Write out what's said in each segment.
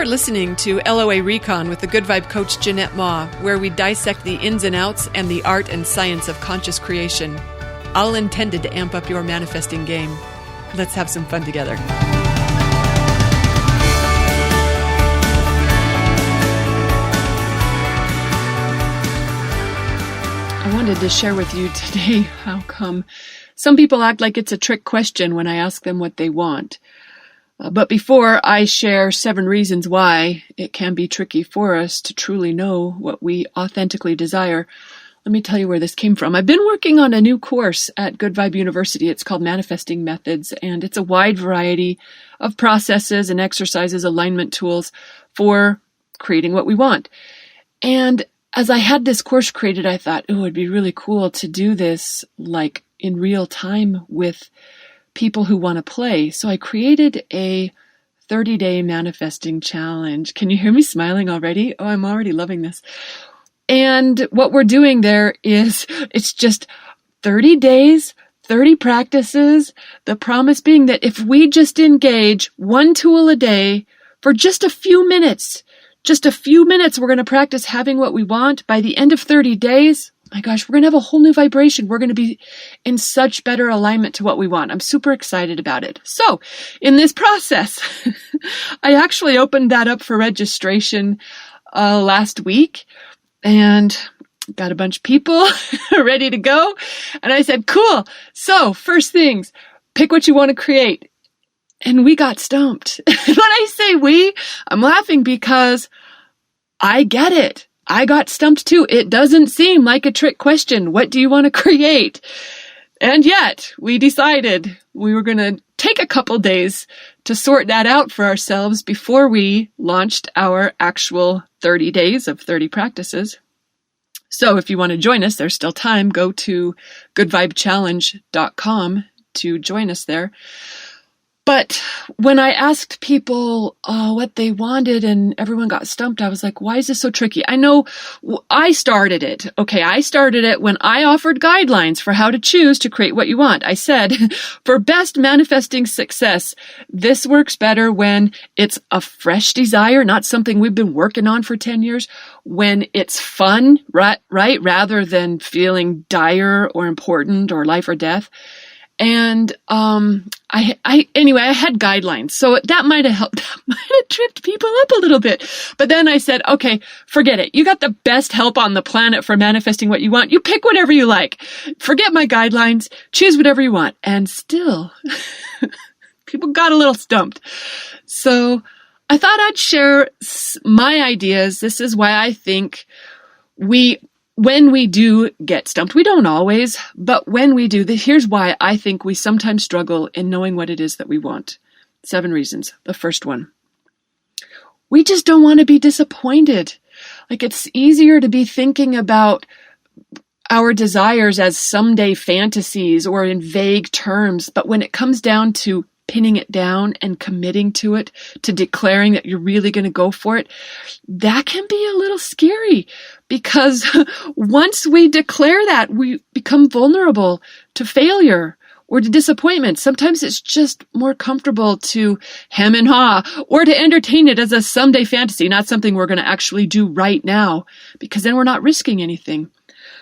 listening to LOA Recon with the Good Vibe coach Jeanette Ma, where we dissect the ins and outs and the art and science of conscious creation, all intended to amp up your manifesting game. Let's have some fun together. I wanted to share with you today how come some people act like it's a trick question when I ask them what they want. But before I share 7 reasons why it can be tricky for us to truly know what we authentically desire, let me tell you where this came from. I've been working on a new course at Good Vibe University. It's called Manifesting Methods, and it's a wide variety of processes and exercises, alignment tools for creating what we want. And as I had this course created, I thought, oh, it'd be really cool to do this like in real time with people who want to play. So I created a 30-day manifesting challenge. Can you hear me smiling already? Oh, I'm already loving this. And what we're doing there is it's just 30 days, 30 practices, the promise being that if we just engage one tool a day for just a few minutes, we're going to practice having what we want. By the end of 30 days, my gosh, we're going to have a whole new vibration. We're going to be in such better alignment to what we want. I'm super excited about it. So in this process, I actually opened that up for registration last week and got a bunch of people ready to go. And I said, cool. So first things, pick what you want to create. And we got stumped. When I say we, I'm laughing because I get it. I got stumped too. It doesn't seem like a trick question. What do you want to create? And yet we decided we were going to take a couple days to sort that out for ourselves before we launched our actual 30 days of 30 practices. So if you want to join us, there's still time. Go to goodvibechallenge.com to join us there. But when I asked people what they wanted and everyone got stumped, I was like, why is this so tricky? I know I started it. Okay, I started it when I offered guidelines for how to choose to create what you want. I said, for best manifesting success, this works better when it's a fresh desire, not something we've been working on for 10 years, when it's fun, right? Rather than feeling dire or important or life or death. And I had guidelines, so that might have helped. That might have tripped people up a little bit. But then I said, okay, forget it. You got the best help on the planet for manifesting what you want. You pick whatever you like. Forget my guidelines. Choose whatever you want. And still, people got a little stumped. So I thought I'd share my ideas. This is why I think when we do get stumped, we don't always, but when we do, here's why I think we sometimes struggle in knowing what it is that we want. 7 reasons. The first one, we just don't want to be disappointed. Like, it's easier to be thinking about our desires as someday fantasies or in vague terms, but when it comes down to pinning it down and committing to it, to declaring that you're really going to go for it, that can be a little scary because once we declare that, we become vulnerable to failure or to disappointment. Sometimes it's just more comfortable to hem and haw or to entertain it as a someday fantasy, not something we're going to actually do right now, because then we're not risking anything.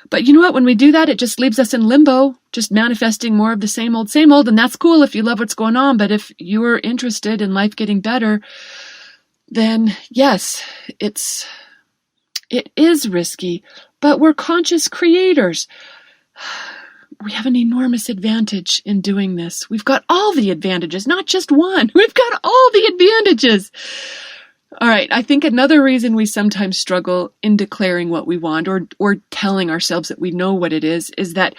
But you know what? When we do that, it just leaves us in limbo, just manifesting more of the same old, and that's cool if you love what's going on. But if you're interested in life getting better, then yes, it is risky, but we're conscious creators. We have an enormous advantage in doing this. We've got all the advantages, not just one. We've got all the advantages. All right, I think another reason we sometimes struggle in declaring what we want or telling ourselves that we know what it is that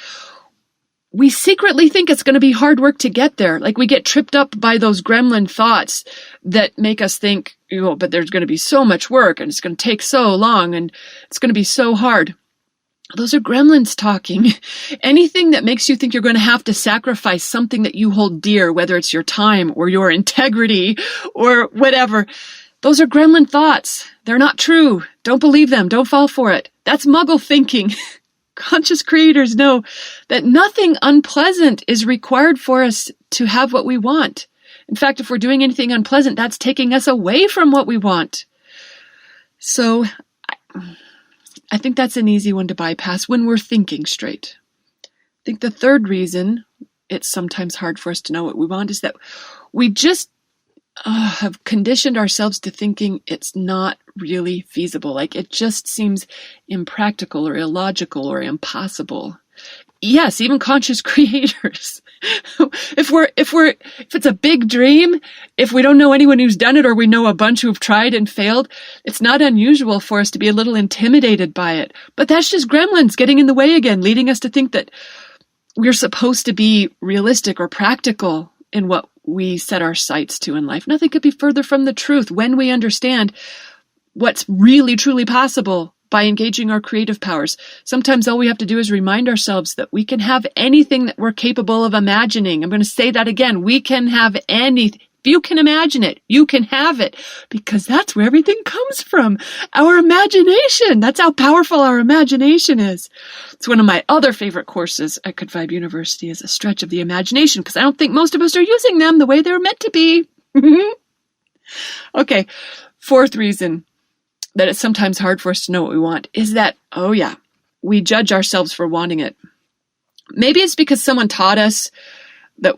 we secretly think it's going to be hard work to get there. Like, we get tripped up by those gremlin thoughts that make us think, but there's going to be so much work and it's going to take so long and it's going to be so hard. Those are gremlins talking. Anything that makes you think you're going to have to sacrifice something that you hold dear, whether it's your time or your integrity or whatever, those are gremlin thoughts. They're not true. Don't believe them. Don't fall for it. That's muggle thinking. Conscious creators know that nothing unpleasant is required for us to have what we want. In fact, if we're doing anything unpleasant, that's taking us away from what we want. So I think that's an easy one to bypass when we're thinking straight. I think the third reason it's sometimes hard for us to know what we want is that we just have conditioned ourselves to thinking it's not really feasible. Like it just seems impractical or illogical or impossible. Yes, even conscious creators. If it's a big dream, if we don't know anyone who's done it or we know a bunch who've tried and failed, it's not unusual for us to be a little intimidated by it. But that's just gremlins getting in the way again, leading us to think that we're supposed to be realistic or practical in what we set our sights to in life. Nothing could be further from the truth when we understand what's really, truly possible by engaging our creative powers. Sometimes all we have to do is remind ourselves that we can have anything that we're capable of imagining. I'm going to say that again. We can have anything. If you can imagine it, you can have it, because that's where everything comes from. Our imagination. That's how powerful our imagination is. It's one of my other favorite courses at Good Vibe University is a stretch of the imagination, because I don't think most of us are using them the way they're meant to be. Okay. Fourth reason that it's sometimes hard for us to know what we want is that, we judge ourselves for wanting it. Maybe it's because someone taught us that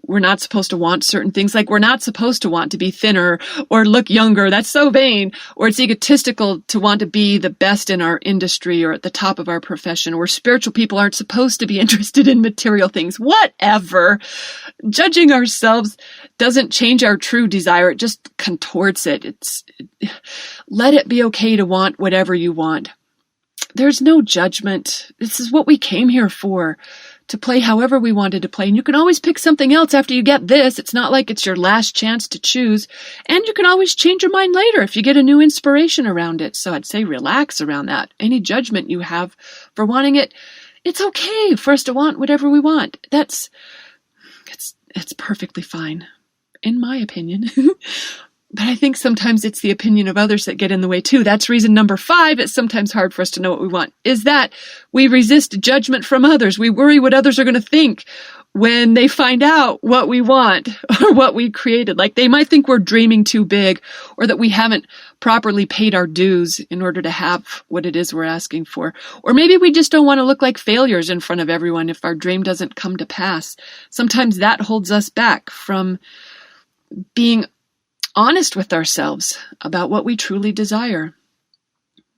we're not supposed to want certain things, like we're not supposed to want to be thinner or look younger. That's so vain. Or it's egotistical to want to be the best in our industry or at the top of our profession. Or spiritual people aren't supposed to be interested in material things. Whatever. Judging ourselves doesn't change our true desire. It just contorts it. Let it be okay to want whatever you want. There's no judgment. This is what we came here for. To play however we wanted to play. And you can always pick something else after you get this. It's not like it's your last chance to choose. And you can always change your mind later if you get a new inspiration around it. So I'd say relax around that. Any judgment you have for wanting it, it's okay for us to want whatever we want. It's perfectly fine, in my opinion. But I think sometimes it's the opinion of others that get in the way too. That's reason number 5. It's sometimes hard for us to know what we want, is that we resist judgment from others. We worry what others are going to think when they find out what we want or what we created. Like they might think we're dreaming too big, or that we haven't properly paid our dues in order to have what it is we're asking for. Or maybe we just don't want to look like failures in front of everyone if our dream doesn't come to pass. Sometimes that holds us back from being honest with ourselves about what we truly desire.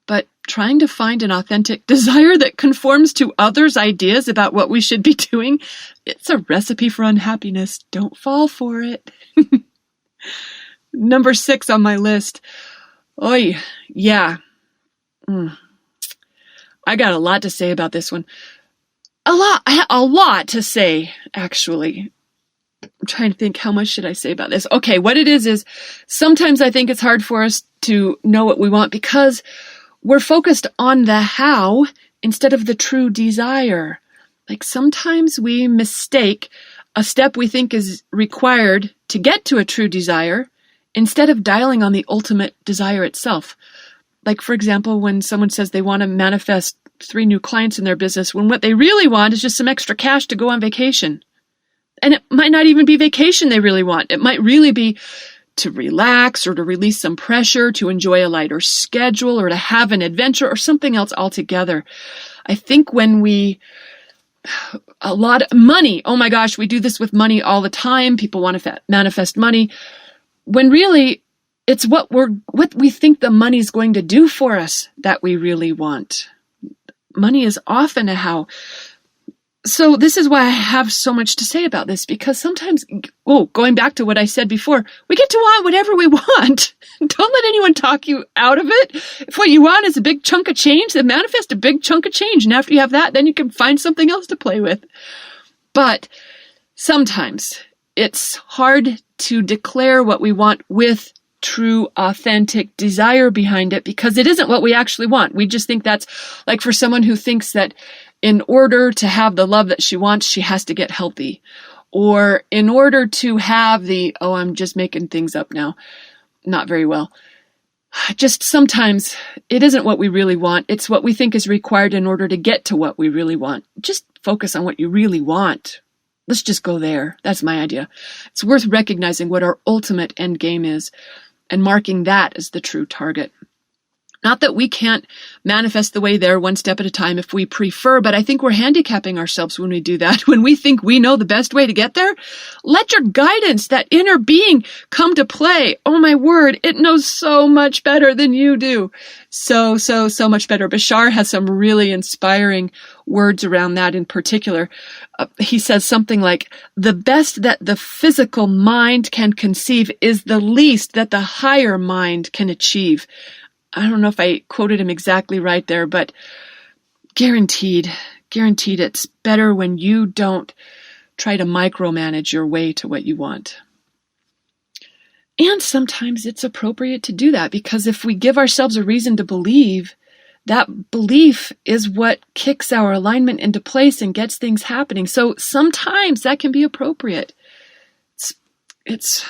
But trying to find an authentic desire that conforms to others' ideas about what we should be doing, it's a recipe for unhappiness. Don't fall for it. Number 6 on my list. I got a lot to say about this one. A lot to say, actually. I'm trying to think, how much should I say about this? Okay, what it is sometimes I think it's hard for us to know what we want because we're focused on the how instead of the true desire. Like sometimes we mistake a step we think is required to get to a true desire instead of dialing on the ultimate desire itself. Like, for example, when someone says they want to manifest 3 new clients in their business, when what they really want is just some extra cash to go on vacation. And it might not even be vacation they really want. It might really be to relax or to release some pressure, to enjoy a lighter schedule or to have an adventure or something else altogether. I think when a lot of money, oh my gosh, we do this with money all the time. People want to manifest money when really it's what we think the money is going to do for us that we really want. Money is often a how. So this is why I have so much to say about this, because sometimes, going back to what I said before, we get to want whatever we want. Don't let anyone talk you out of it. If what you want is a big chunk of change, then manifest a big chunk of change. And after you have that, then you can find something else to play with. But sometimes it's hard to declare what we want with true, authentic desire behind it, because it isn't what we actually want. We just think that's like for someone who thinks that in order to have the love that she wants, she has to get healthy. Or in order to have I'm just making things up now, not very well. Just sometimes it isn't what we really want. It's what we think is required in order to get to what we really want. Just focus on what you really want. Let's just go there. That's my idea. It's worth recognizing what our ultimate end game is and marking that as the true target. Not that we can't manifest the way there one step at a time if we prefer, but I think we're handicapping ourselves when we do that. When we think we know the best way to get there, let your guidance, that inner being, come to play. Oh my word, it knows so much better than you do. So much better. Bashar has some really inspiring words around that in particular. He says something like, the best that the physical mind can conceive is the least that the higher mind can achieve. I don't know if I quoted him exactly right there, but guaranteed it's better when you don't try to micromanage your way to what you want. And sometimes it's appropriate to do that, because if we give ourselves a reason to believe, that belief is what kicks our alignment into place and gets things happening. So sometimes that can be appropriate. It's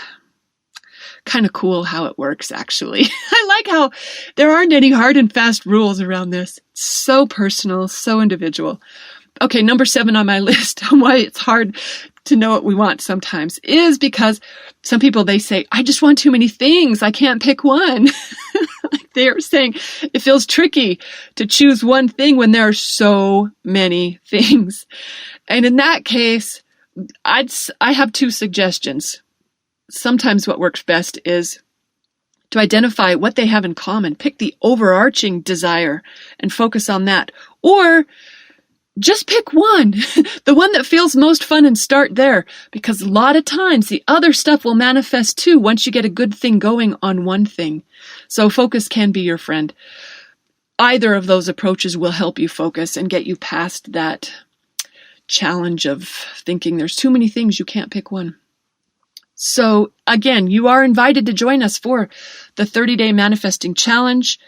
kind of cool how it works, actually. I like how there aren't any hard and fast rules around this. It's so personal, so individual. Okay, number 7 on my list on why it's hard to know what we want sometimes is because some people, they say, I just want too many things. I can't pick one. Like they're saying it feels tricky to choose one thing when there are so many things. And in that case, I have 2 suggestions. Sometimes what works best is to identify what they have in common. Pick the overarching desire and focus on that. Or just pick one, the one that feels most fun, and start there. Because a lot of times the other stuff will manifest too once you get a good thing going on one thing. So focus can be your friend. Either of those approaches will help you focus and get you past that challenge of thinking there's too many things, you can't pick one. So again, you are invited to join us for the 30-day manifesting challenge.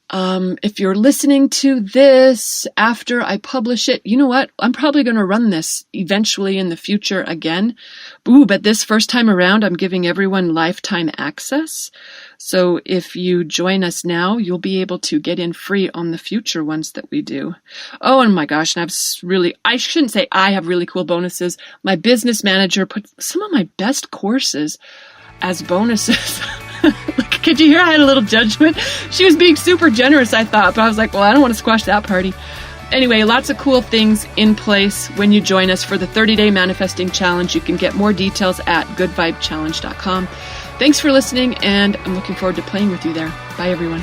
If you're listening to this after I publish it, you know what? I'm probably going to run this eventually in the future again. But this first time around, I'm giving everyone lifetime access. So if you join us now, you'll be able to get in free on the future ones that we do. Oh, and my gosh, and I shouldn't say I have really cool bonuses. My business manager put some of my best courses as bonuses. Could you hear I had a little judgment? She was being super generous, I thought, but I was like, well, I don't want to squash that party. Anyway, lots of cool things in place when you join us for the 30-day manifesting challenge. You can get more details at goodvibechallenge.com. Thanks for listening, and I'm looking forward to playing with you there. Bye, everyone.